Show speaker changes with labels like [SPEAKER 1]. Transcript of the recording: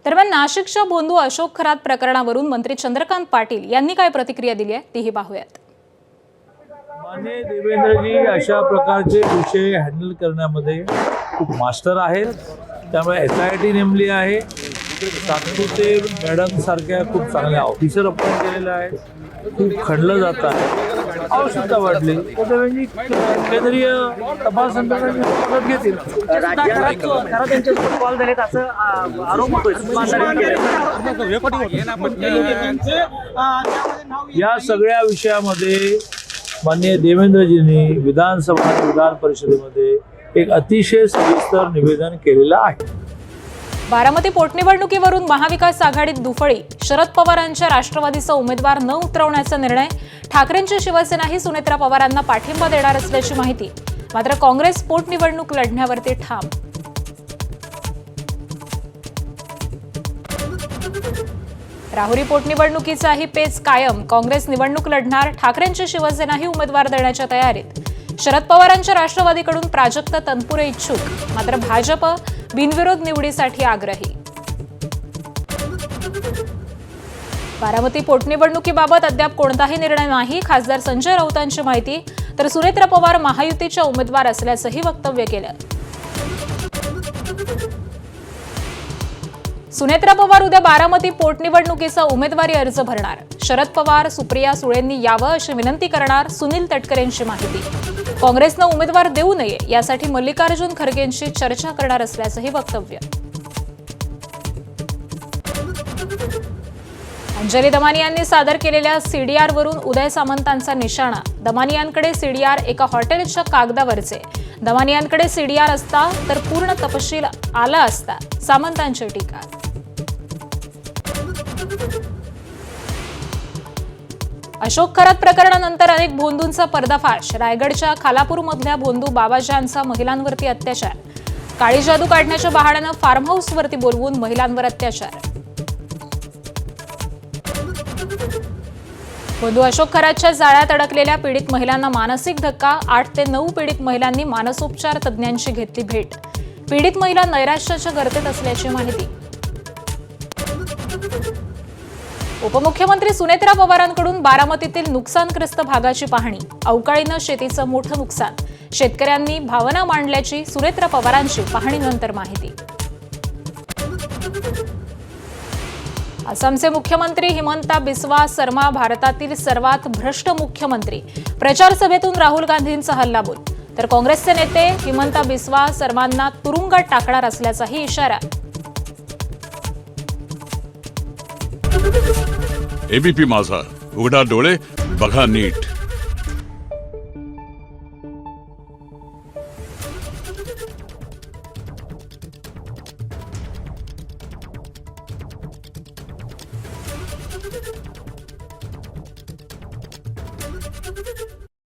[SPEAKER 1] दरम्यान नाशिकच्या भोंदू अशोक खरात प्रकरणावरून मंत्री चंद्रकांत पाटील यांनी काय प्रतिक्रिया दिली आहे तीही पाहूयात।
[SPEAKER 2] माननीय देवेंद्रजी अशा प्रकारचे विषय हँडल करण्यामध्ये खूप मास्टर आहेत, त्यामुळे SIT नेमली आहे। तात्पुरते मॅडम सारख्या खूप चांगल्या ऑफिसर अपॉइंट केलेल्या आहेत। खूप खणलं जात आहे, आवश्यकता वाढली तर देवेंद्रजी केंद्रीय तपास यंत्रणांची मदत घेतील। या सगळ्या विषयामध्ये माननीय देवेंद्रजींनी विधानसभा विधान परिषदेमध्ये एक अतिशय सविस्तर निवेदन केलेलं आहे।
[SPEAKER 1] बारामती पोटनिवडणुकीवरून महाविकास आघाडीत दुफळी, शरद पवारांच्या राष्ट्रवादीचा उमेदवार न उतरवण्याचा निर्णय, ठाकरेंची शिवसेनाही सुनेत्रा पवारांना पाठिंबा देणार असल्याची माहिती। मात्र काँग्रेस पोटनिवडणूक लढण्यावरती ठाम। राहुरी पोटनिवडणुकीचाही पेच कायम, काँग्रेस निवडणूक लढणार, ठाकरेंची शिवसेनाही उमेदवार देण्याच्या तयारीत। शरद पवारांच्या राष्ट्रवादीकडून प्राजक्त तनपुरे इच्छुक, मात्र भाजप बिनविरोध निवडीसाठी आग्रही। बारामती पोटनिवडणुकीबाबत अद्याप कोणताही निर्णय नाही, खासदार संजय राऊतांची माहिती। तर सुनेत्रा पवार महायुतीच्या उमेदवार असल्याचंही वक्तव्य केलं। सुनेत्रा पवार उद्या बारामती पोटनिवडणुकीचा उमेदवारी अर्ज भरणार। शरद पवार, सुप्रिया सुळेंनी यावं अशी विनंती करणार सुनील तटकरेंची माहिती। काँग्रेसनं उमेदवार देऊ नये यासाठी मल्लिकार्जुन खरगेंशी चर्चा करणार असल्याचंही वक्तव्य। अंजली दमानियांनी सादर केलेल्या CDR वरून उदय सामंतांचा निशाणा। दमानियांकडे CDR एका हॉटेलच्या कागदावरचे, दमानियांकडे CDR असता तर पूर्ण तपशील आला असता, सामंतांची टीका। अशोक खरात प्रकरणानंतर अनेक भोंदूंचा पर्दाफाश। रायगडच्या खालापूरमधल्या भोंदू बाबाजांचा महिलांवरती अत्याचार, काळी जादू काढण्याच्या बहाण्यानं फार्म हाऊसवरती बोलवून महिलांवर अत्याचार। भोंदू अशोक खरातच्या जाळ्यात अडकलेल्या पीडित महिलांना मानसिक धक्का, 8 ते 9 पीडित महिलांनी मानसोपचार तज्ज्ञांशी घेतली भेट। पीडित महिला नैराश्याच्या गर्तेत असल्याची माहिती। उपमुख्यमंत्री सुनेत्रा पवारांकडून बारामतीतील नुकसानग्रस्त भागाची पाहणी। अवकाळीनं शेतीचं मोठं नुकसान, शेतकऱ्यांनी भावना मांडल्याची सुनेत्रा पवारांची पाहणीनंतर माहिती। आसामचे मुख्यमंत्री हिमंता बिस्वा सर्मा भारतातील सर्वात भ्रष्ट मुख्यमंत्री। प्रचार सभेतून राहुल गांधींचा हल्लाबोल। तर काँग्रेसचे नेते हिमंता बिस्वा सर्मांना तुरुंगात टाकणार असल्याचाही इशारा।
[SPEAKER 3] ABP माझा, उघडा डोळे बघा नीट।